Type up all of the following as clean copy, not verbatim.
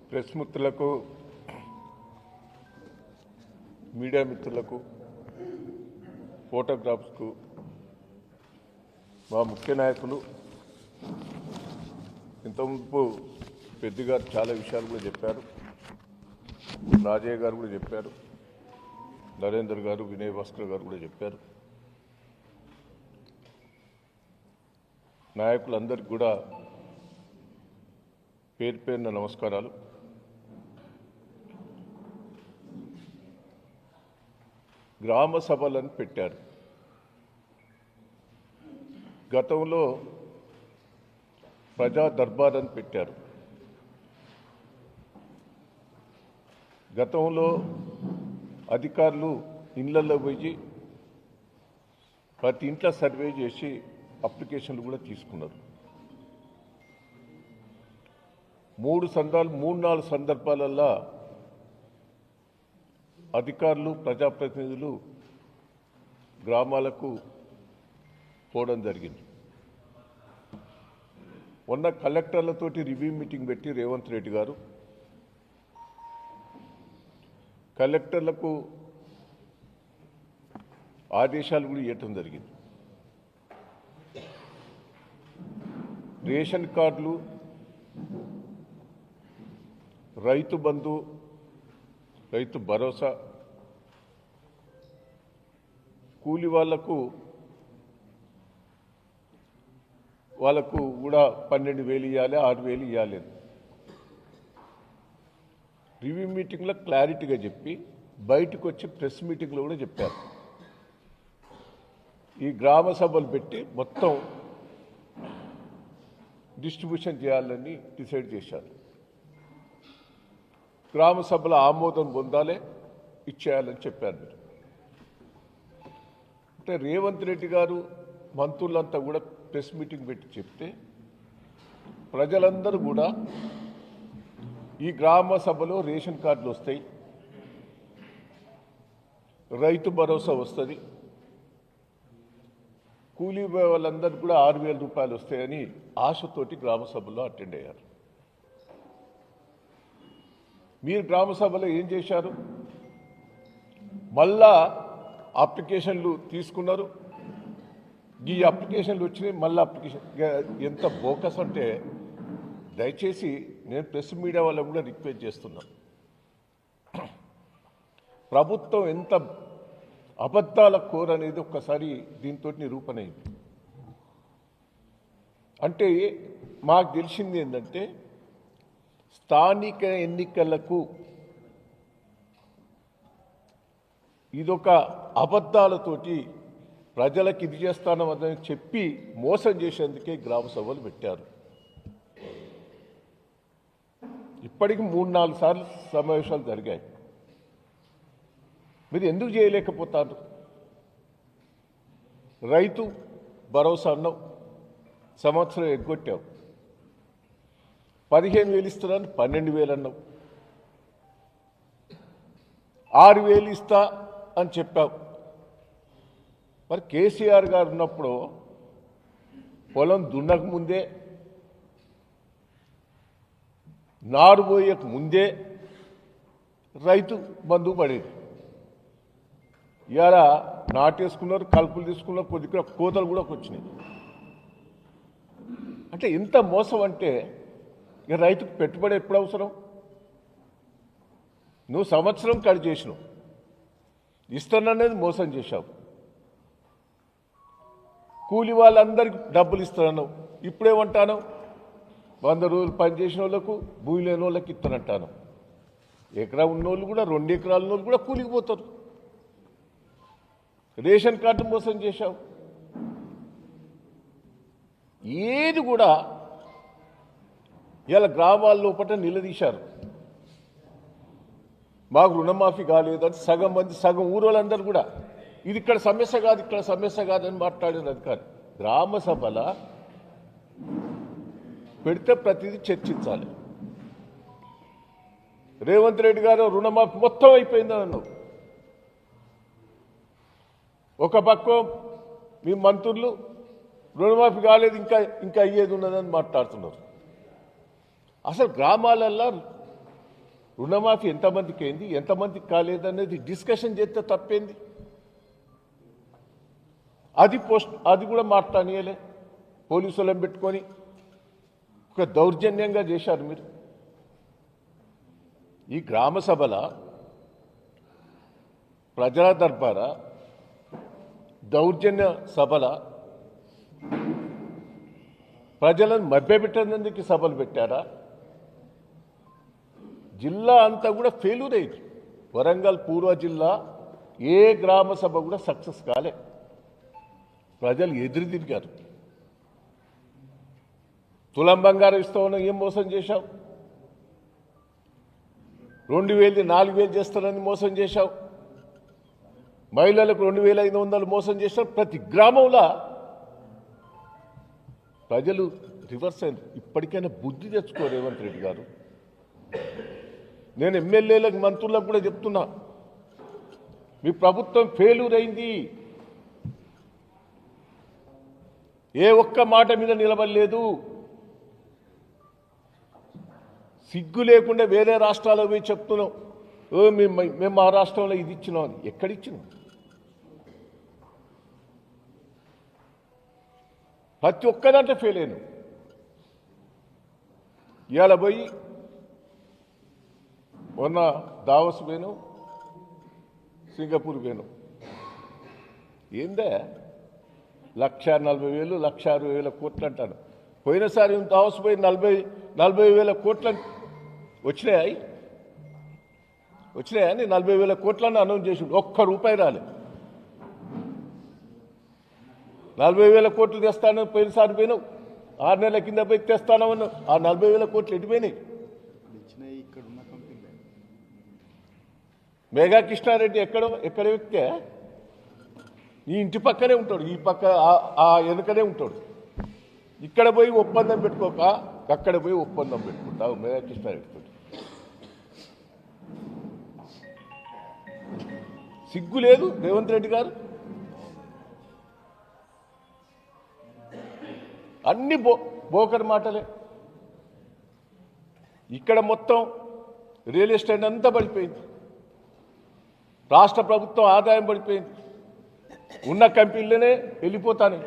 Press మిత్రులకు media మిత్రులకు ఫోటోగ్రాఫర్స్కు మా ముఖ్య నాయకులు ఇంతకుముందు పెద్దగారు చాలా విషయాలు కూడా చెప్పారు. రాజయ్య గారు కూడా చెప్పారు, నరేందర్ గారు, వినయ్ భాస్కర్ గారు కూడా చెప్పారు. నాయకులందరికీ కూడా పేరు పేరున నమస్కారాలు. గ్రామ సభలను పెట్టారు. గతంలో ప్రజా దర్బార్ అని పెట్టారు. గతంలో అధికారులు ఇళ్లలో పోయి ప్రతి ఇంట్లో సర్వే చేసి అప్లికేషన్లు కూడా తీసుకున్నారు. 3-4 సందర్భాలలో అధికారులు, ప్రజాప్రతినిధులు గ్రామాలకు పోవడం జరిగింది. మొన్న కలెక్టర్లతోటి రివ్యూ మీటింగ్ పెట్టి రేవంత్ రెడ్డి గారు కలెక్టర్లకు ఆదేశాలు కూడా ఇవ్వటం జరిగింది. రేషన్ కార్డులు, రైతు బంధు, రైతు భరోసా, కూలి వాళ్ళకు కూడా 12,000 ఇవ్వాలి, 6,000 ఇవ్వాలి. రివ్యూ మీటింగ్లో క్లారిటీగా చెప్పి బయటకు వచ్చి ప్రెస్ మీటింగ్లో కూడా చెప్పారు. ఈ గ్రామ సభలు పెట్టి మొత్తం డిస్ట్రిబ్యూషన్ చేయాలని డిసైడ్ చేశారు. గ్రామ సభల ఆమోదం పొందాలి, ఇచ్చేయాలని చెప్పారు. మీరు అంటే రేవంత్ రెడ్డి గారు మంత్రులంతా కూడా ప్రెస్ మీటింగ్ పెట్టి చెప్తే ప్రజలందరూ కూడా ఈ గ్రామ సభలో రేషన్ కార్డులు వస్తాయి, రైతు భరోసా వస్తుంది, కూలీ వాళ్ళందరూ కూడా 6,000 రూపాయలు వస్తాయని ఆశతోటి గ్రామ సభలో అటెండ్ అయ్యారు. మీరు గ్రామ సభలో ఏం చేశారు? మళ్ళా అప్లికేషన్లు తీసుకున్నారు. ఈ అప్లికేషన్లు వచ్చినాయి, మళ్ళీ అప్లికేషన్. ఎంత బోకస్ అంటే దయచేసి నేను ప్రెస్ మీడియా వాళ్ళకు కూడా రిక్వెస్ట్ చేస్తున్నాను. ప్రభుత్వం ఎంత అబద్ధాల కోర్ అనేది ఒక్కసారి దీంతో నిరూపణ అయింది. అంటే మాకు తెలిసింది ఏంటంటే స్థానిక ఎన్నికలకు ఇదొక అబద్ధాలతోటి ప్రజలకు ఇది చేస్తానని చెప్పి మోసం చేసేందుకే గ్రామ సభలు పెట్టారు. ఇప్పటికి 3-4 సార్లు సమావేశాలు జరిగాయి. మీరు ఎందుకు చేయలేకపోతారు? రైతు భరోసా అన్నావు, సంవత్సరం ఎగ్గొట్టావు. 15,000 ఇస్తున్నాను, 12,000 అన్నావు. 6,000 ఇస్తా అని చెప్పావు. మరి కేసీఆర్ గారు ఉన్నప్పుడు పొలం దున్నక ముందే, నారు పోయక ముందే రైతు బంధువు పడేది. ఇవాళ నాటేసుకున్నారు, కలుపులు తీసుకున్నారు, కొద్దిగా కోతలు కూడా వచ్చినాయి. అంటే ఎంత మోసం అంటే ఇక రైతుకు పెట్టుబడి ఎప్పుడు అవసరం? నువ్వు సంవత్సరం కట్ చేసినావు, ఇస్తాననేది మోసం చేశావు. కూలి వాళ్ళందరికీ డబ్బులు ఇస్తానన్నావు, ఇప్పుడేమంటాను? 100 రోజులు పనిచేసిన వాళ్ళకు, భూమి లేని వాళ్ళకి ఇస్తానంటాను. ఎకరా ఉన్నోళ్ళు కూడా, 2 ఎకరాల ఉన్నోళ్ళు కూడా కూలికి పోతారు. రేషన్ కార్డు మోసం చేశావు. ఏది కూడా ఇలా గ్రామాల లోపల నిలదీశారు. మాకు రుణమాఫీ కాలేదని సగం మంది, సగం ఊరోళ్ళందరూ కూడా ఇది ఇక్కడ సమస్య కాదు, ఇక్కడ సమస్య కాదని మాట్లాడిన అధికారి. గ్రామ సభల పెడితే ప్రతిదీ చర్చించాలి. రేవంత్ రెడ్డి గారు రుణమాఫీ మొత్తం అయిపోయిందని అన్నావు. ఒక పక్క మీ మంత్రులు రుణమాఫీ కాలేదు, ఇంకా అయ్యేది ఉన్నదని మాట్లాడుతున్నారు. అసలు గ్రామాలల్లో రుణమాఫీ ఎంతమందికి అయింది, ఎంతమందికి కాలేదనేది డిస్కషన్ చేస్తే తప్పేంది? అది కూడా మాట్లాడనీయలే. పోలీసులను పెట్టుకొని ఒక దౌర్జన్యంగా చేశారు మీరు. ఈ గ్రామ సభల ప్రజా దర్బార దౌర్జన్య సభల ప్రజలను మభ్యపెట్టేందుకు సభలు పెట్టారా? జిల్లా అంతా కూడా ఫెయిల్యూర్ అయింది. వరంగల్ పూర్వ జిల్లా ఏ గ్రామ సభ కూడా సక్సెస్ కాలే. ప్రజలు ఎదురు తిరిగారు. తులం బంగారం ఇస్తామని ఏం మోసం చేశావు? 2000 4000 చేస్తానని మోసం చేశావు. మహిళలకు 2500 మోసం చేశావు. ప్రతి గ్రామంలో ప్రజలు రివర్స్ అయింది. ఇప్పటికైనా బుద్ధి తెచ్చుకో రేవంత్ రెడ్డి గారు. నేను ఎమ్మెల్యేలకు మంత్రులకు కూడా చెప్తున్నా, మీ ప్రభుత్వం ఫెయిల్యూర్ అయింది. ఏ ఒక్క మాట మీద నిలబడలేదు. సిగ్గు లేకుండా వేరే రాష్ట్రాలకు పోయి చెప్తున్నాం, మేము మా రాష్ట్రంలో ఇది ఇచ్చినాం అని. ఎక్కడిచ్చినాం? ప్రతి ఒక్కదంటే ఫెయిల్ అయినాం. ఇవాళ పోయి మొన్న దావోస్ పోయినాం, సింగపూర్ పోయినాం. ఏందే 1,40,000 1,60,000 కోట్లు అంటాను. పోయినసారి దావోస్ పోయి 40,000 కోట్లు వచ్చినాయి. వచ్చినాయని 40,000 కోట్లను అనౌన్స్ చేసి ఒక్క రూపాయి రాలే. 40,000 కోట్లు తెస్తాను పోయినసారి పోయినావు. 6 నెలల కింద పోయి తెస్తానమన్నా. ఆ 40,000 కోట్లు ఎటుపోయినాయి? మేఘా కృష్ణారెడ్డి ఎక్కడ వ్యక్తే? ఈ ఇంటి పక్కనే ఉంటాడు, ఈ పక్క ఆ వెనుకనే ఉంటాడు. ఇక్కడ పోయి ఒప్పందం పెట్టుకోక అక్కడ పోయి ఒప్పందం పెట్టుకుంటావు మేఘా కృష్ణారెడ్డితో. సిగ్గు లేదు రేవంత్ రెడ్డి గారు? అన్ని బోకర్ మాటలే. ఇక్కడ మొత్తం రియల్ ఎస్టేట్ అంతా పడిపోయింది. రాష్ట్ర ప్రభుత్వం ఆదాయం పడిపోయింది. ఉన్న కంపెనీలనే వెళ్ళిపోతాను.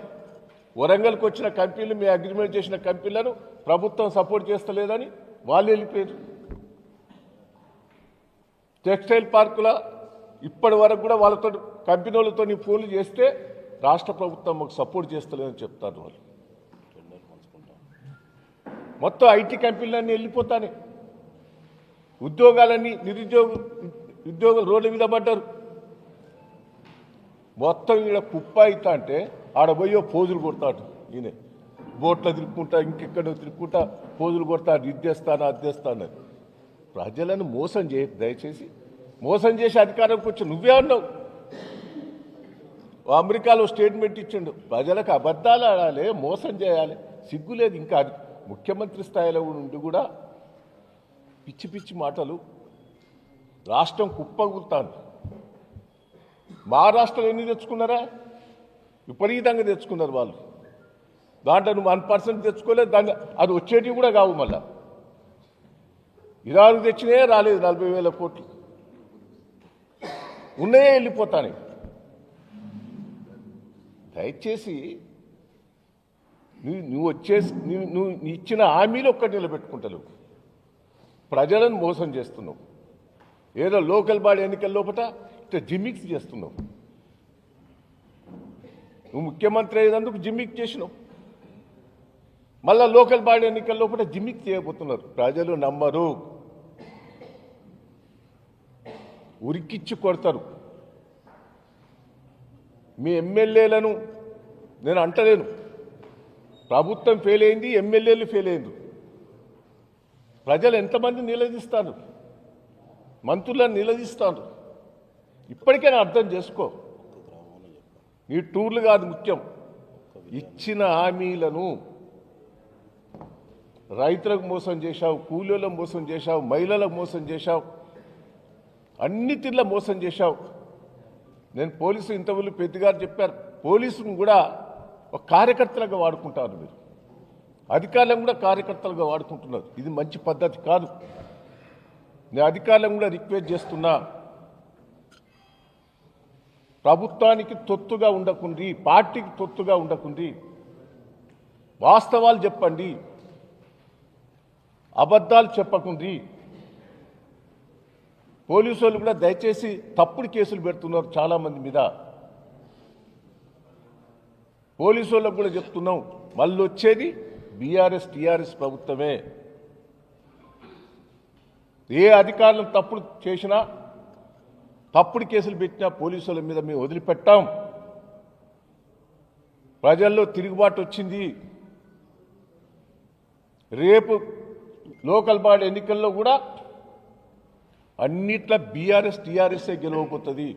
వరంగల్కి వచ్చిన కంపెనీలు, మీ అగ్రిమెంట్ చేసిన కంపెనీలను ప్రభుత్వం సపోర్ట్ చేస్తలేదని వాళ్ళు వెళ్ళిపోయారు. టెక్స్టైల్ పార్కుల ఇప్పటి వరకు కూడా వాళ్ళతో కంపెనీలతో ఫోన్లు చేస్తే రాష్ట్ర ప్రభుత్వం మాకు సపోర్ట్ చేస్తలేదని చెప్తారు వాళ్ళు. మొత్తం ఐటీ కంపెనీలన్నీ వెళ్ళిపోతానే. ఉద్యోగాలన్నీ ఉద్యోగులు రోడ్ల మీద పడ్డారు. మొత్తం ఈడ కుప్ప అవుతా అంటే ఆడ పోయో పోజులు కొడతాడు. ఈయన బోట్లో తిరుక్కుంటా, ఇంకెక్కడో తిరుక్కుంటా పోజులు కొడతాడు. ఇది చేస్తాను, అది చేస్తాను. ప్రజలను మోసం చేయకు దయచేసి. మోసం చేసి అధికారంకి వచ్చి నువ్వే అన్నావు. అమెరికాలో స్టేట్మెంట్ ఇచ్చిండు, ప్రజలకు అబద్ధాలు ఆడాలి, మోసం చేయాలి. సిగ్గులేదు. ఇంకా ముఖ్యమంత్రి స్థాయిలో ఉండి కూడా పిచ్చి పిచ్చి మాటలు. రాష్ట్రం కుప్పగులుతాను. మహారాష్ట్రలో ఎన్ని తెచ్చుకున్నారా? విపరీతంగా తెచ్చుకున్నారు వాళ్ళు. దాంట్లో నువ్వు 1% తెచ్చుకోలేదు. దాన్ని అది వచ్చేటివి కూడా కావు. మళ్ళా ఇరాకు తెచ్చినే రాలేదు. 40,000 కోట్లు ఉన్నాయే వెళ్ళిపోతాను. దయచేసి నువ్వు వచ్చేసి నువ్వు ఇచ్చిన హామీలు ఒక్కటి నిలబెట్టుకుంటలేవు. ప్రజలను మోసం చేస్తున్నావు. ఏదో లోకల్ బాడీ ఎన్నికల లోపల ఇట్లా జిమ్మిక్స్ చేస్తున్నావు. నువ్వు ముఖ్యమంత్రి అయ్యేందుకు జిమ్మిక్ చేసినావు. మళ్ళా లోకల్ బాడీ ఎన్నికల లోపల జిమ్మిక్ చేయబోతున్నారు. ప్రజలు నమ్మరు, ఉరికిచ్చి కొడతారు. మీ ఎమ్మెల్యేలను నేను అంటలేను. ప్రభుత్వం ఫెయిల్ అయింది, ఎమ్మెల్యేలు ఫెయిల్ అయింది. ప్రజలు ఎంతమంది నిలదీస్తారు? మంత్రులను నిలదీస్తారు. ఇప్పటికైనా అర్థం చేసుకో. నీ టూర్లు కాదు ముఖ్యం. ఇచ్చిన హామీలను రైతులకు మోసం చేశావు, కూలీలకు మోసం చేశావు, మహిళలకు మోసం చేశావు, అన్నిటిలో మోసం చేశావు. నేను పోలీసు ఇంతవరకు పెద్దగారు చెప్పారు, పోలీసును కూడా ఒక కార్యకర్తలుగా వాడుకుంటారు మీరు. అధికారులను కూడా కార్యకర్తలుగా వాడుకుంటున్నారు. ఇది మంచి పద్ధతి కాదు. నేను అధికారులను కూడా రిక్వెస్ట్ చేస్తున్నా, ప్రభుత్వానికి తొత్తుగా ఉండకుండి, పార్టీకి తొత్తుగా ఉండకుండి వాస్తవాలు చెప్పండి, అబద్ధాలు చెప్పకుండి. పోలీసు వాళ్ళు కూడా దయచేసి తప్పుడు కేసులు పెడుతున్నారు చాలామంది మీద. పోలీసు వాళ్ళకు కూడా చెప్తున్నాం, మళ్ళీ వచ్చేది బీఆర్ఎస్ టీఆర్ఎస్ ప్రభుత్వమే. ఏ అధికారులను తప్పుడు చేసినా, తప్పుడు కేసులు పెట్టినా పోలీసుల మీద మేము వదిలిపెట్టాం. ప్రజల్లో తిరుగుబాటు వచ్చింది. రేపు లోకల్ బాడీ ఎన్నికల్లో కూడా అన్నిట్లా బీఆర్ఎస్ టీఆర్ఎస్ఏ గెలవబోతుంది.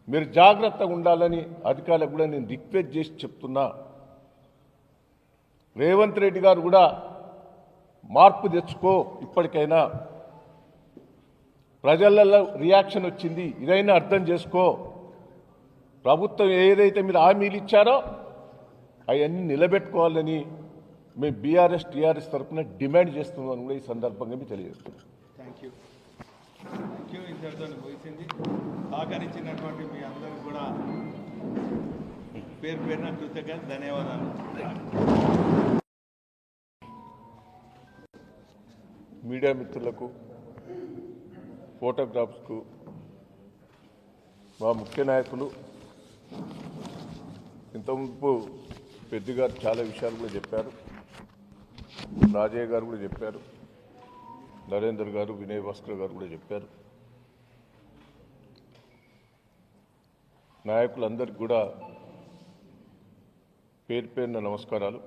మీరు జాగ్రత్తగా ఉండాలని అధికారులకు కూడా నేను రిక్వెస్ట్ చేసి చెప్తున్నా. రేవంత్ రెడ్డి గారు కూడా మార్పు తెచ్చుకో, ఇప్పటికైనా ప్రజలలో రియాక్షన్ వచ్చింది, ఇదైనా అర్థం చేసుకో. ప్రభుత్వం ఏదైతే మీరు హామీలు ఇచ్చారో అవన్నీ నిలబెట్టుకోవాలని మేము బీఆర్ఎస్ టీఆర్ఎస్ తరఫున డిమాండ్ చేస్తున్నామని కూడా ఈ సందర్భంగా మీకు తెలియజేస్తున్నాం. Thank you. ఇంతటితో ముగిసింది. సహకరించినటువంటి మీ అందరికీ కూడా పేరు పేరున కృతజ్ఞత ధన్యవాదాలు. మీడియా మిత్రులకు, ఫోటోగ్రాఫర్స్కు, మా ముఖ్య నాయకులు ఇంతకుముందు పెద్ద గారు చాలా విషయాలు కూడా చెప్పారు, రాజయ్య గారు కూడా చెప్పారు, నరేందర్ గారు, వినయ్ భాస్కర్ గారు కూడా చెప్పారు. నాయకులందరికీ కూడా పేరు పేరున నమస్కారాలు.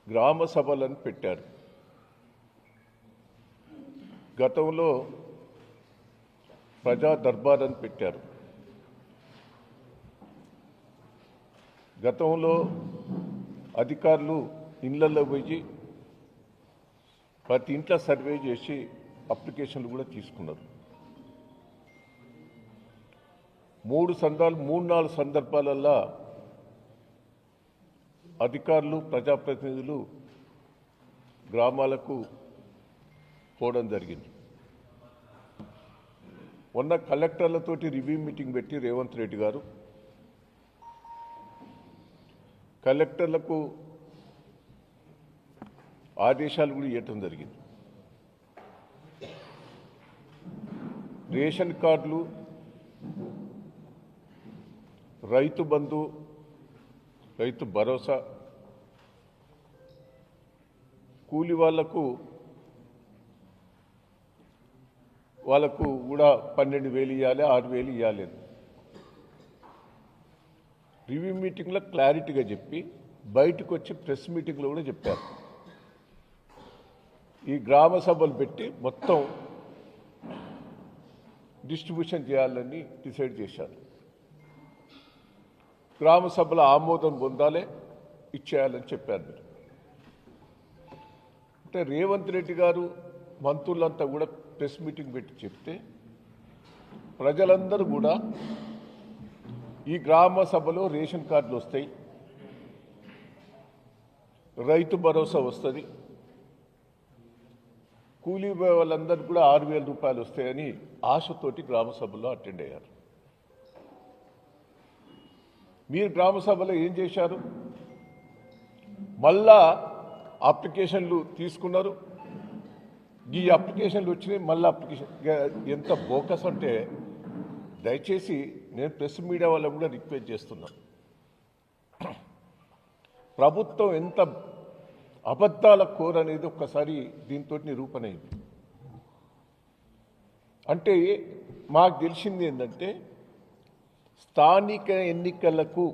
గ్రామ సభలను పెట్టారు. గతంలో ప్రజా దర్బార్ అని పెట్టారు. గతంలో అధికారులు ఇళ్లలో పోయి ప్రతి ఇంట్లో సర్వే చేసి అప్లికేషన్లు కూడా తీసుకున్నారు. 3-4 సందర్భాలల్లో అధికారులు, ప్రజాప్రతినిధులు గ్రామాలకు పోవడం జరిగింది. మొన్న కలెక్టర్లతోటి రివ్యూ మీటింగ్ పెట్టి రేవంత్ రెడ్డి గారు కలెక్టర్లకు ఆదేశాలు కూడా ఇవ్వటం జరిగింది. రేషన్ కార్డులు, రైతు బంధు, రైతు భరోసా, కూలి వాళ్ళకు కూడా 12,000 ఇవ్వాలి, 6,000 ఇవ్వాలి. రివ్యూ మీటింగ్లో క్లారిటీగా చెప్పి బయటకు వచ్చి ప్రెస్ మీటింగ్లో కూడా చెప్పారు. ఈ గ్రామ సభలు పెట్టి మొత్తం డిస్ట్రిబ్యూషన్ చేయాలని డిసైడ్ చేశారు. గ్రామ సభల ఆమోదం పొందాలి, ఇచ్చేయాలని చెప్పారు మీరు. అంటే రేవంత్ రెడ్డి గారు మంత్రులంతా కూడా ప్రెస్ మీటింగ్ పెట్టి చెప్తే ప్రజలందరూ కూడా ఈ గ్రామ సభలో రేషన్ కార్డులు వస్తాయి, రైతు భరోసా వస్తుంది, కూలీ వాళ్ళందరికీ కూడా 6,000 రూపాయలు వస్తాయని ఆశతోటి గ్రామ సభలో అటెండ్ అయ్యారు. మీరు గ్రామ సభలో ఏం చేశారు? మళ్ళా అప్లికేషన్లు తీసుకున్నారు. ఈ అప్లికేషన్లు వచ్చినాయి, మళ్ళీ అప్లికేషన్ ఎంత బోకస్ అంటే దయచేసి నేను ప్రెస్ మీడియా వాళ్ళకు కూడా రిక్వెస్ట్ చేస్తున్నా. ప్రభుత్వం ఎంత అబద్ధాల కోర్ అనేది ఒక్కసారి దీంతో నిరూపణ అయింది. అంటే మాకు తెలిసింది ఏంటంటే స్థానిక ఎన్నికలకు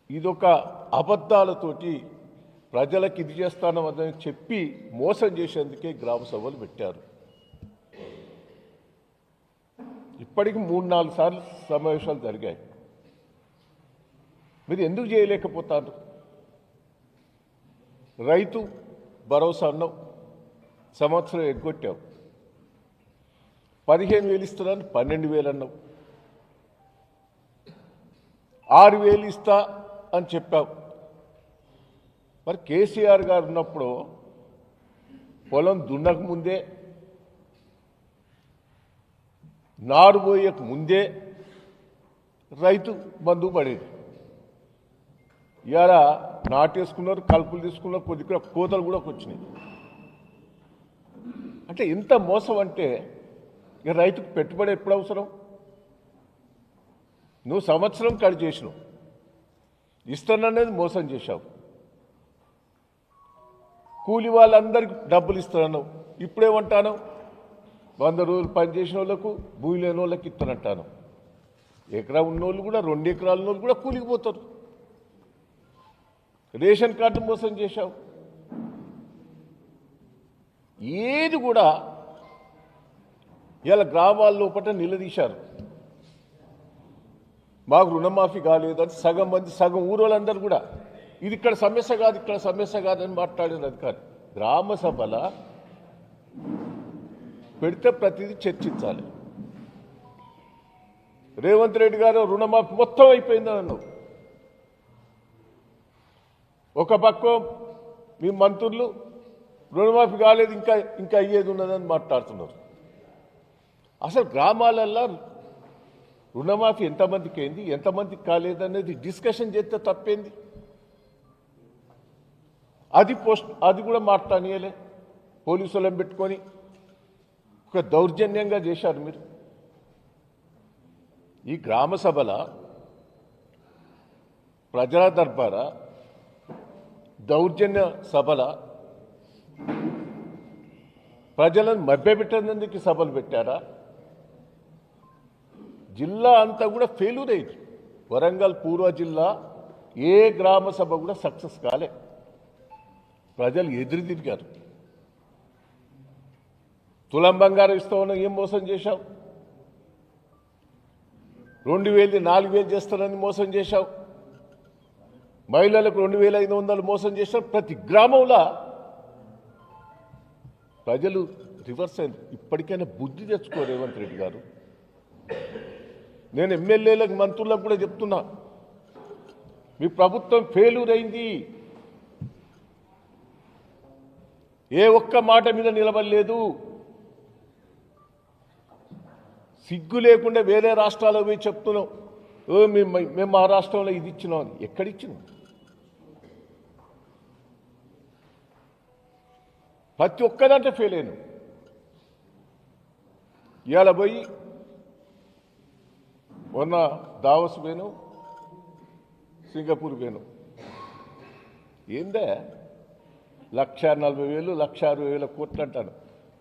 ఇదొక అబద్ధాలతోటి ప్రజలకు ఇది చేస్తానని చెప్పి మోసం చేసేందుకే గ్రామ సభలు పెట్టారు. ఇప్పటికి 3-4 సార్లు సమావేశాలు జరిగాయి. మీరు ఎందుకు చేయలేకపోతారు? రైతు భరోసా అన్నావు, సంవత్సరం ఎగ్గొట్టావు. 15,000 ఇస్తున్నాను, 12,000 అన్నావు. 6,000 ఇస్తా అని చెప్పావు. మరి కేసీఆర్ గారు ఉన్నప్పుడు పొలం దున్నక ముందే, నారు పోయక ముందే రైతు బంధువు పడేది. ఇవాళ నాటేసుకున్నారు, కలుపులు తీసుకున్నారు, కొద్దిగా కోతలు కూడా వచ్చినాయి. అంటే ఎంత మోసం అంటే ఇక రైతుకు పెట్టుబడి ఎప్పుడు అవసరం? నువ్వు సంవత్సరం కట్ చేసినావు, ఇస్తాననేది మోసం చేశావు. కూలి వాళ్ళందరికీ డబ్బులు ఇస్తానన్నావు, ఇప్పుడేమంటాను? 100 రోజులు పనిచేసిన వాళ్ళకు, భూమి లేని వాళ్ళకి ఇస్తానంటాను. ఎకరా ఉన్నోళ్ళు కూడా, 2 ఎకరాల ఉన్నోళ్ళు కూడా కూలికి పోతారు. రేషన్ కార్డు మోసం చేశావు. ఏది కూడా ఇలా గ్రామాల లోపల నిలదీశారు. మాకు రుణమాఫీ కాలేదని సగం మంది, సగం ఊరోళ్ళందరూ కూడా ఇది ఇక్కడ సమస్య కాదు, ఇక్కడ సమస్య కాదని మాట్లాడేది అధికారి. గ్రామ సభల పెడితే ప్రతిదీ చర్చించాలి. రేవంత్ రెడ్డి గారు రుణమాఫీ మొత్తం అయిపోయిందని అన్నావు. ఒక పక్క మీ మంత్రులు రుణమాఫీ కాలేదు, ఇంకా అయ్యేది ఉన్నదని మాట్లాడుతున్నారు. అసలు గ్రామాలల్లో రుణమాఫీ ఎంతమందికి అయింది, ఎంతమందికి కాలేదనేది డిస్కషన్ చేస్తే తప్పేంది? అది కూడా మాట్లాడనీయలే. పోలీసులను పెట్టుకొని ఒక దౌర్జన్యంగా చేశారు మీరు. ఈ గ్రామ సభల ప్రజల దర్బార దౌర్జన్య సభల ప్రజలను మభ్యపెట్టేందుకు సభలు పెట్టారా? జిల్లా అంతా కూడా ఫెయిల్యూర్ అయింది. వరంగల్ పూర్వ జిల్లా ఏ గ్రామ సభ కూడా సక్సెస్ కాలే. ప్రజలు ఎదురు తిరిగారు. తులం బంగారం ఇస్తామని ఏం మోసం చేశావు? 2,000 4,000 చేస్తానని మోసం చేశావు. మహిళలకు 2,500 మోసం చేశావు. ప్రతి గ్రామంలో ప్రజలు రివర్స్ అయింది. ఇప్పటికైనా బుద్ధి తెచ్చుకో రేవంత్ రెడ్డి గారు. నేను ఎమ్మెల్యేలకు, మంత్రులకు కూడా చెప్తున్నా, మీ ప్రభుత్వం ఫెయిల్యూర్ అయింది. ఏ ఒక్క మాట మీద నిలబడలేదు. సిగ్గు లేకుండా వేరే రాష్ట్రాలకు పోయి చెప్తున్నాం, మేము మా రాష్ట్రంలో ఇది ఇచ్చినాం అని. ఎక్కడిచ్చినాం? ప్రతి ఒక్కదంటే ఫెయిల్ అయినాం. ఇవాళ పోయి మొన్న దావోస్ పోయినాం, సింగపూర్ పోయినాం. ఏందే 1,40,000 1,60,000 కోట్లు అంటాను.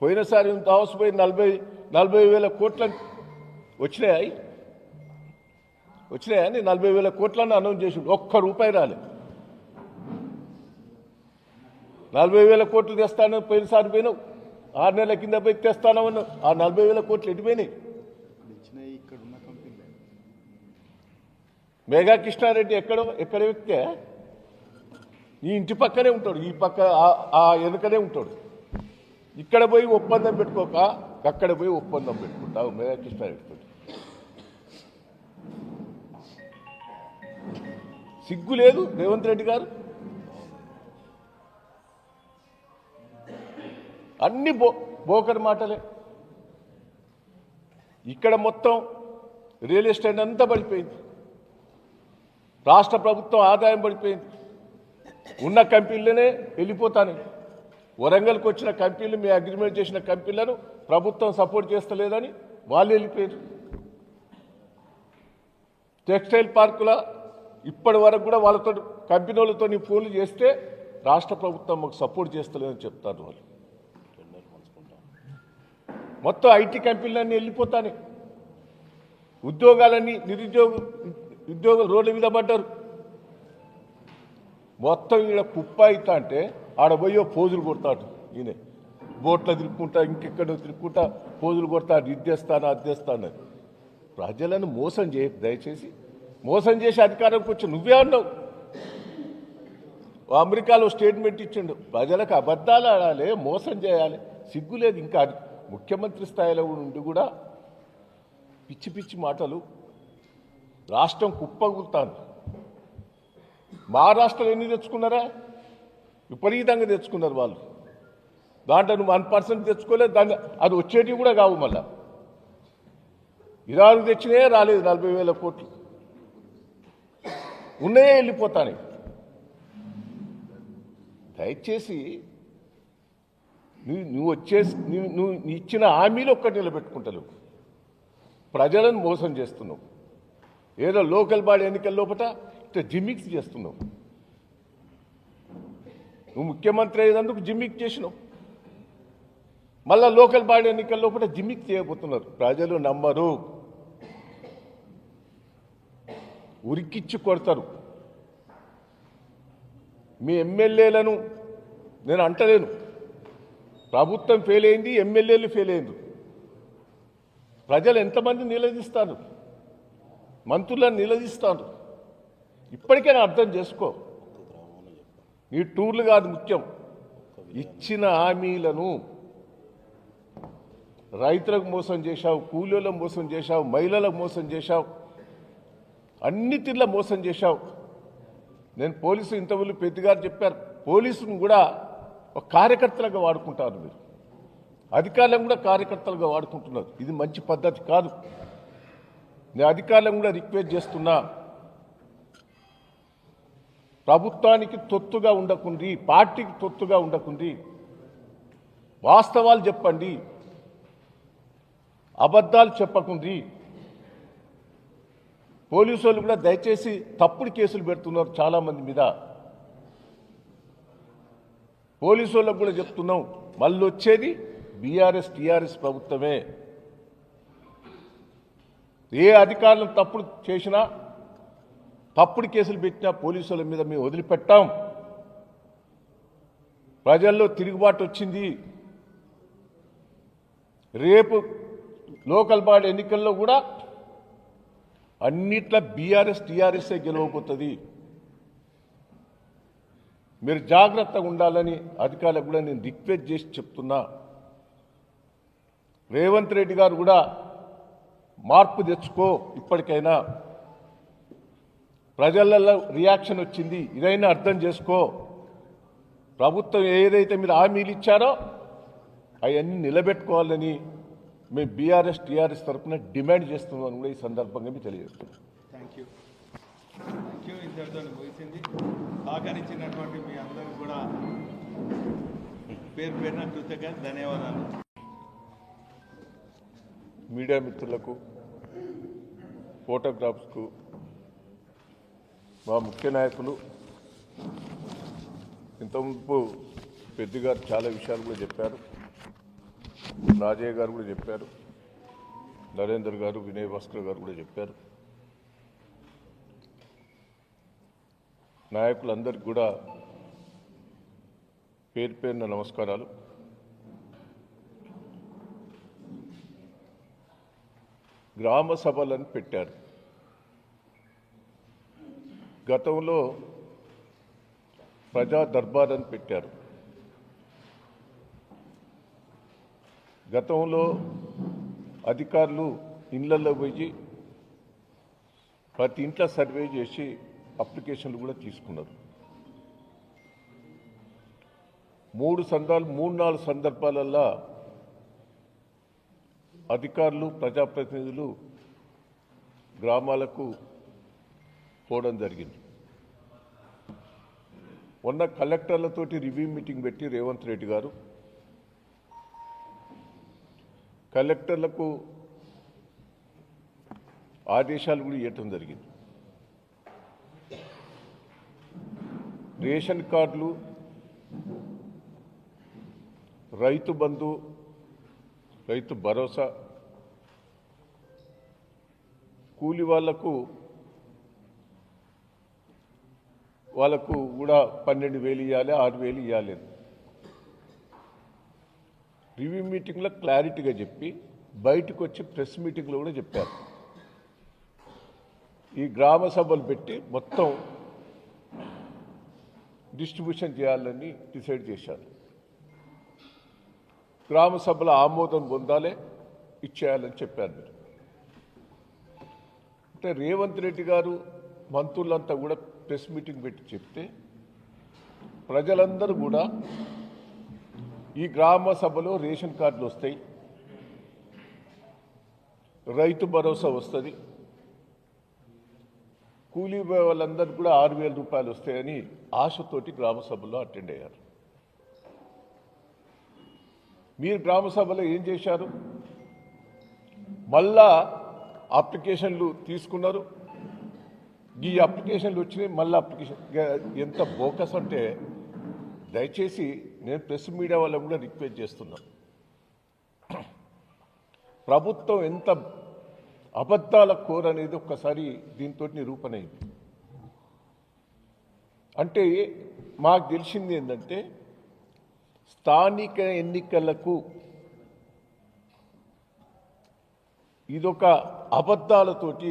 పోయినసారి దావోస్ పోయి 40,000 కోట్లు వచ్చినాయి. వచ్చినాయని 40,000 కోట్లని అనౌన్స్ చేసి ఒక్క రూపాయి రాలే. 40,000 కోట్లు తెస్తాను పోయినసారి పోయినావు. 6 నెలల కింద పోయి తెస్తానన్నావు. ఆ 40,000 కోట్లు ఎటుపోయినాయి? మేఘా కృష్ణారెడ్డి ఎక్కడ వ్యక్తే? ఈ ఇంటి పక్కనే ఉంటాడు, ఈ పక్క ఆ వెనుకనే ఉంటాడు. ఇక్కడ పోయి ఒప్పందం పెట్టుకోక అక్కడ పోయి ఒప్పందం పెట్టుకుంటావు మేఘా కృష్ణారెడ్డితో. సిగ్గు లేదు రేవంత్ రెడ్డి గారు? అన్ని బోకర్ మాటలే. ఇక్కడ మొత్తం రియల్ ఎస్టేట్ అంతా పడిపోయింది. రాష్ట్ర ప్రభుత్వం ఆదాయం పడిపోయింది. ఉన్న కంపెనీలనే వెళ్ళిపోతాను. వరంగల్కి వచ్చిన కంపెనీలు, మీ అగ్రిమెంట్ చేసిన కంపెనీలను ప్రభుత్వం సపోర్ట్ చేస్తలేదని వాళ్ళు వెళ్ళిపోయారు. టెక్స్టైల్ పార్కుల ఇప్పటి వరకు కూడా వాళ్ళతో కంపెనీ వాళ్ళతో ఫోన్లు చేస్తే రాష్ట్ర ప్రభుత్వం మాకు సపోర్ట్ చేస్తలేదని చెప్తారు వాళ్ళు. మొత్తం ఐటీ కంపెనీలన్నీ వెళ్ళిపోతానే. ఉద్యోగాలన్నీ ఉద్యోగులు రోడ్ల మీద పడ్డారు. మొత్తం ఈడ కుప్ప అవుతా అంటే ఆడ పోయో పోజులు కొడతాడు. ఈయన బోట్లో తిరుక్కుంటా, ఇంకెక్కడో తిరుక్కుంటా పోజులు కొడతాడు. ఇద్దేస్తాను అద్దేస్తాను. ప్రజలను మోసం చేయకు దయచేసి. మోసం చేసి అధికారంకి వచ్చి నువ్వే అన్నావు. అమెరికాలో స్టేట్మెంట్ ఇచ్చిండు, ప్రజలకు అబద్ధాలు ఆడాలి, మోసం చేయాలి. సిగ్గులేదు. ఇంకా ముఖ్యమంత్రి స్థాయిలో ఉండి కూడా పిచ్చి పిచ్చి మాటలు. రాష్ట్రం కుప్పగులుతాను. మహారాష్ట్రలో ఎన్ని తెచ్చుకున్నారా? విపరీతంగా తెచ్చుకున్నారు వాళ్ళు. దాంట్లో నువ్వు 1% తెచ్చుకోలేదు, దాన్ని అది వచ్చేటివి కూడా కావు. మళ్ళా ఇరాకు తెచ్చినే రాలేదు 40,000 కోట్లు, ఉన్నాయే వెళ్ళిపోతాయి. దయచేసి నువ్వు వచ్చేసి నువ్వు ఇచ్చిన హామీలు ఒక్కటి నిలబెట్టుకుంటలేవు, ప్రజలను మోసం చేస్తున్నావు. ఏదో లోకల్ బాడీ ఎన్నికల లోపల ఇట్లా జిమ్మిక్స్ చేస్తున్నావు. నువ్వు ముఖ్యమంత్రి అయ్యేందుకు జిమ్మిక్ చేసినావు, మళ్ళా లోకల్ బాడీ ఎన్నికల లోపల జిమ్మిక్ చేయబోతున్నారు. ప్రజలు నమ్మరు, ఉరికిచ్చి కొడతారు. మీ ఎమ్మెల్యేలను నేను అంటలేను, ప్రభుత్వం ఫెయిల్ అయింది, ఎమ్మెల్యేలు ఫెయిల్ అయింది. ప్రజలు ఎంతమంది నిలదీస్తారు, మంత్రులను నిలదీస్తారు. ఇప్పటికైనా అర్థం చేసుకో. నీ టూర్లు కాదు ముఖ్యం, ఇచ్చిన హామీలను రైతులకు మోసం చేశావు, కూలీలకు మోసం చేశావు, మహిళలకు మోసం చేశావు, అన్నిటిలో మోసం చేశావు. నేను పోలీసు ఇంతవరకు పెద్దగారు చెప్పారు, పోలీసును కూడా ఒక కార్యకర్తలుగా వాడుకుంటారు మీరు, అధికారులను కూడా కార్యకర్తలుగా వాడుకుంటున్నారు. ఇది మంచి పద్ధతి కాదు. నేను అధికారులను కూడా రిక్వెస్ట్ చేస్తున్నా, ప్రభుత్వానికి తొత్తుగా ఉండకుండి, పార్టీకి తొత్తుగా ఉండకుండి, వాస్తవాలు చెప్పండి, అబద్ధాలు చెప్పకుండి. పోలీసు వాళ్ళు కూడా దయచేసి తప్పుడు కేసులు పెడుతున్నారు చాలామంది మీద. పోలీసు వాళ్ళకు కూడా చెప్తున్నాం, మళ్ళీ వచ్చేది బీఆర్ఎస్ టీఆర్ఎస్ ప్రభుత్వమే. ఏ అధికారులను తప్పుడు చేసినా, తప్పుడు కేసులు పెట్టినా పోలీసు వాళ్ళ మీద మేము వదిలిపెట్టాం. ప్రజల్లో తిరుగుబాటు వచ్చింది. రేపు లోకల్ బాడీ ఎన్నికల్లో కూడా అన్నిట్లా బీఆర్ఎస్ టీఆర్ఎస్ఏ గెలవబోతుంది. మీరు జాగ్రత్తగా ఉండాలని అధికారులకు కూడా నేను రిక్వెస్ట్ చేసి చెప్తున్నా. రేవంత్ రెడ్డి గారు కూడా మార్పు తెచ్చుకో. ఇప్పటికైనా ప్రజలలో రియాక్షన్ వచ్చింది, ఇదైనా అర్థం చేసుకో. ప్రభుత్వం ఏదైతే మీరు హామీలు ఇచ్చారో అవన్నీ నిలబెట్టుకోవాలని మేము బీఆర్ఎస్ టీఆర్ఎస్ తరఫున డిమాండ్ చేస్తున్నామని కూడా ఈ సందర్భంగా మీకు తెలియజేస్తున్నాం. Thank you. ఇంతటితో ముగిసింది. సహకరించినటువంటి మీ అందరికీ కూడా పేరు పేరున కృతజ్ఞతలు, ధన్యవాదాలు. మీడియా మిత్రులకు, ఫోటోగ్రాఫ్స్కు, మా ముఖ్య నాయకులు ఇంతకుముందు పెద్దగారు చాలా విషయాలు కూడా చెప్పారు, రాజయ్య గారు కూడా చెప్పారు, నరేందర్ గారు, వినయ్ భాస్కర్ గారు కూడా చెప్పారు. నాయకులందరికీ కూడా పేరు పేరున నమస్కారాలు. గ్రామ సభలను పెట్టారు. గతంలో ప్రజా దర్బార్ అని పెట్టారు. గతంలో అధికారులు ఇళ్లలో పోయి ప్రతి ఇంట్లో సర్వే చేసి అప్లికేషన్లు కూడా తీసుకున్నారు. 3-4 సందర్భాలల్లో అధికారులు, ప్రజాప్రతినిధులు గ్రామాలకు పోవడం జరిగింది. మొన్న కలెక్టర్లతోటి రివ్యూ మీటింగ్ పెట్టి రేవంత్ రెడ్డి గారు కలెక్టర్లకు ఆదేశాలు కూడా ఇవ్వటం జరిగింది. రేషన్ కార్డులు, రైతు బంధు, రైతు భరోసా, కూలి వాళ్ళకు కూడా 12,000 ఇవ్వాలి, 6,000 ఇవ్వాలి. రివ్యూ మీటింగ్లో క్లారిటీగా చెప్పి బయటకు వచ్చి ప్రెస్ మీటింగ్లో కూడా చెప్పారు. ఈ గ్రామ సభలు పెట్టి మొత్తం డిస్ట్రిబ్యూషన్ చేయాలని డిసైడ్ చేశారు. గ్రామ సభల ఆమోదం పొందాలి, ఇచ్చేయాలని చెప్పారు. మీరు అంటే రేవంత్ రెడ్డి గారు మంత్రులంతా కూడా ప్రెస్ మీటింగ్ పెట్టి చెప్తే ప్రజలందరూ కూడా ఈ గ్రామ సభలో రేషన్ కార్డులు వస్తాయి, రైతు భరోసా వస్తుంది, కూలీ వాళ్ళందరికీ కూడా 6,000 రూపాయలు వస్తాయని ఆశతోటి గ్రామ సభలో అటెండ్ అయ్యారు. మీరు గ్రామ సభలో ఏం చేశారు? మళ్ళా అప్లికేషన్లు తీసుకున్నారు. ఈ అప్లికేషన్లు వచ్చినాయి, మళ్ళీ అప్లికేషన్ ఎంత బోకస్ అంటే దయచేసి నేను ప్రెస్ మీడియా వాళ్ళకు కూడా రిక్వెస్ట్ చేస్తున్నా, ప్రభుత్వం ఎంత అబద్ధాల కోర్ అనేది ఒక్కసారి దీంతో నిరూపణ అయింది. అంటే మాకు తెలిసింది ఏంటంటే స్థానిక ఎన్నికలకు ఇదొక అబద్ధాలతోటి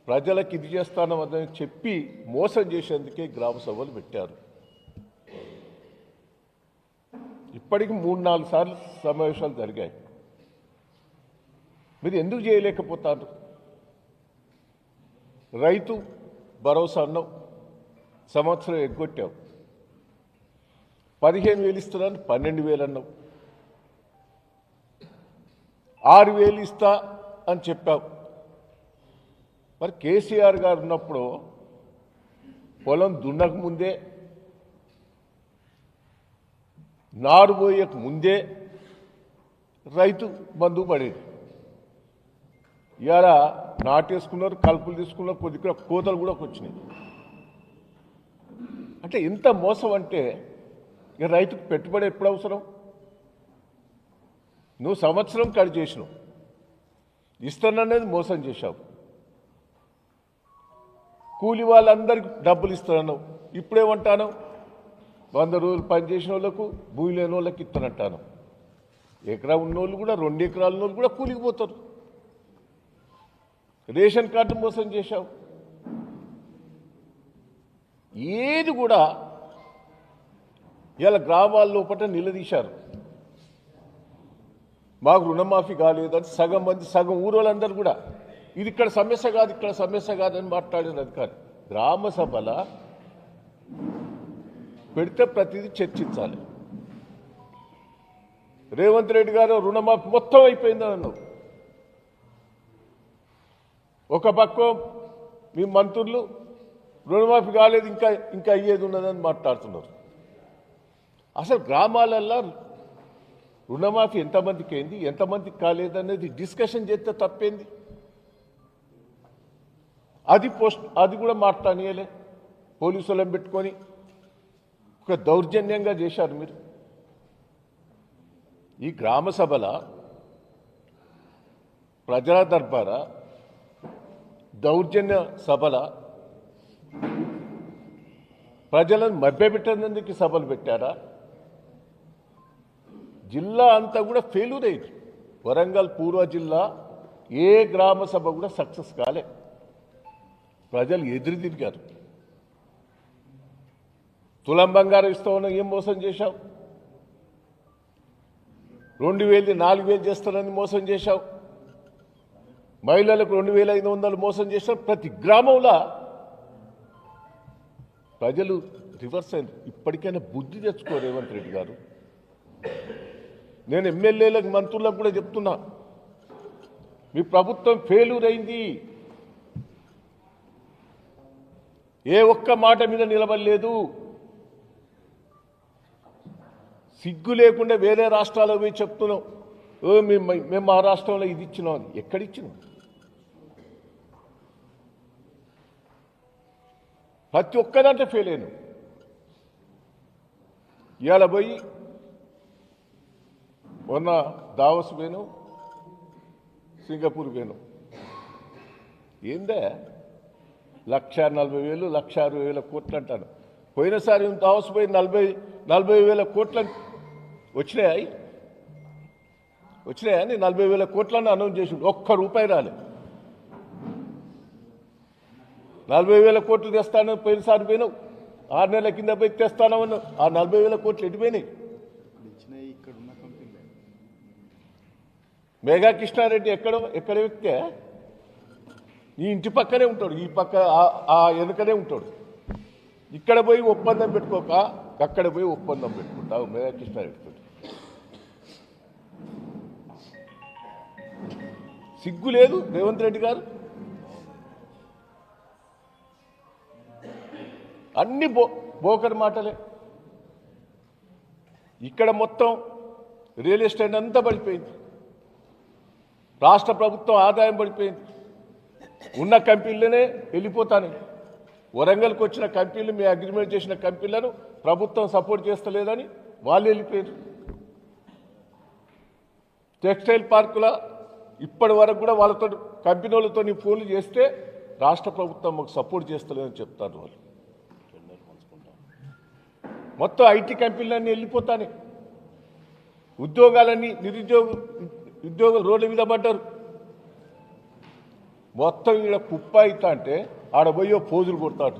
ప్రజలకు ఇది చేస్తానని చెప్పి మోసం చేసేందుకే గ్రామ సభలు పెట్టారు. ఇప్పటికి 3-4 సార్లు సమావేశాలు జరిగాయి. మీరు ఎందుకు చేయలేకపోతారు? రైతు భరోసా అన్నావు, సంవత్సరం ఎగ్గొట్టావు. 15,000 ఇస్తున్నాను, 12,000 అన్నావు. 6,000 ఇస్తా అని చెప్పావు. మరి కేసీఆర్ గారు ఉన్నప్పుడు పొలం దున్నక ముందే, నారు పోయక ముందే రైతు బంధువు పడేది. ఇవాళ నాటేసుకున్నారు, కలుపులు తీసుకున్నారు, కొద్దిగా కోతలు కూడా వచ్చినాయి. అంటే ఎంత మోసం అంటే ఇక రైతుకు పెట్టుబడి ఎప్పుడు అవసరం? నువ్వు సంవత్సరం కట్ చేసినావు, ఇస్తాననేది మోసం చేశావు. కూలి వాళ్ళందరికీ డబ్బులు ఇస్తానన్నావు, ఇప్పుడేమంటాను? 100 రోజులు పనిచేసిన వాళ్ళకు, భూమి లేని వాళ్ళకి ఇస్తానంటాను. ఎకరా ఉన్నోళ్ళు కూడా, 2 ఎకరాల ఉన్నోళ్ళు కూడా కూలికి పోతారు. రేషన్ కార్డు మోసం చేశావు. ఏది కూడా ఇలా గ్రామాల లోపల నిలదీశారు. మాకు రుణమాఫీ కాలేదని సగం మంది, సగం ఊరోళ్ళందరూ కూడా ఇది ఇక్కడ సమస్య కాదు, ఇక్కడ సమస్య కాదని మాట్లాడేది అధికారి. గ్రామ సభల పెడితే ప్రతిదీ చర్చించాలి. రేవంత్ రెడ్డి గారు రుణమాఫీ మొత్తం అయిపోయిందని అన్నావు. ఒక పక్క మీ మంత్రులు రుణమాఫీ కాలేదు, ఇంకా అయ్యేది ఉన్నదని మాట్లాడుతున్నారు. అసలు గ్రామాలల్లో రుణమాఫీ ఎంతమందికి అయింది, ఎంతమందికి కాలేదనేది డిస్కషన్ చేస్తే తప్పేంది? అది కూడా మాట్లాడనీయలే. పోలీసులను పెట్టుకొని ఒక దౌర్జన్యంగా చేశారు మీరు. ఈ గ్రామ సభల ప్రజల దర్బారా, దౌర్జన్య సభల ప్రజలను మభ్యపెట్టేందుకు సభలు పెట్టారా? జిల్లా అంతా కూడా ఫెయిల్యూర్ అయ్యింది. వరంగల్ పూర్వ జిల్లా ఏ గ్రామ సభ కూడా సక్సెస్ కాలే. ప్రజలు ఎదురు తిరిగారు. తులం బంగారం ఇస్తామని ఏం మోసం చేశావు? 2,000 4,000 చేస్తానని మోసం చేశావు. మహిళలకు 2,500 మోసం చేశావు. ప్రతి గ్రామంలో ప్రజలు రివర్స్ అయింది. ఇప్పటికైనా బుద్ధి తెచ్చుకో రేవంత్ రెడ్డి గారు. నేను ఎమ్మెల్యేలకు, మంత్రులకు కూడా చెప్తున్నా, మీ ప్రభుత్వం ఫెయిల్యూర్ అయింది. ఏ ఒక్క మాట మీద నిలబడలేదు. సిగ్గు లేకుండా వేరే రాష్ట్రాలకు పోయి చెప్తున్నాం, మేము మా రాష్ట్రంలో ఇది ఇచ్చినాం అని. ఎక్కడిచ్చినాం? ప్రతి ఒక్కదంటే ఫెయిల్ అయ్యాను. ఇవాళ పోయి మొన్న దావోస్ పోయాను, సింగపూర్ పోయాను. ఏందే 1,40,000 1,60,000 కోట్లు అంటాను. పోయినసారి దావోస్ పోయి 40,000 కోట్లు వచ్చినాయి. వచ్చినాయని 40,000 కోట్లని అనౌన్స్ చేసి ఒక్క రూపాయి రాలే. 40,000 కోట్లు తెస్తాను పోయినసారి పోయినావు. 6 నెలల కింద పోయి తెస్తానన్నావు. ఆ 40,000 కోట్లు ఎటుపోయినాయి? మేఘా కృష్ణారెడ్డి ఎక్కడ వ్యక్తే? ఈ ఇంటి పక్కనే ఉంటాడు, ఈ పక్క ఆ వెనుకనే ఉంటాడు. ఇక్కడ పోయి ఒప్పందం పెట్టుకోక అక్కడ పోయి ఒప్పందం పెట్టుకుంటావు మేఘకృష్ణారెడ్డితో. సిగ్గు లేదు రేవంత్ రెడ్డి గారు? అన్ని బోకర్ మాటలే. ఇక్కడ మొత్తం రియల్ ఎస్టేట్ అంతా పడిపోయింది, రాష్ట్ర ప్రభుత్వం ఆదాయం పడిపోయింది, ఉన్న కంపెనీలనే వెళ్ళిపోతాయి. వరంగల్కి వచ్చిన కంపెనీలు, మీ అగ్రిమెంట్ చేసిన కంపెనీలను ప్రభుత్వం సపోర్ట్ చేస్తలేదని వాళ్ళు వెళ్ళిపోయారు. టెక్స్టైల్ పార్కుల ఇప్పటి వరకు కూడా వాళ్ళతో కంపెనీ వాళ్ళతో ఫోన్లు చేస్తే రాష్ట్ర ప్రభుత్వం మాకు సపోర్ట్ చేస్తలేదని చెప్తారు వాళ్ళు. మొత్తం ఐటీ కంపెనీలన్నీ వెళ్ళిపోతాయి, ఉద్యోగాలన్నీ ఉద్యోగులు రోడ్ల మీద పడ్డారు. మొత్తం ఈడ కుప్ప అవుతా అంటే ఆడ పోయో పోజులు కొడతాడు.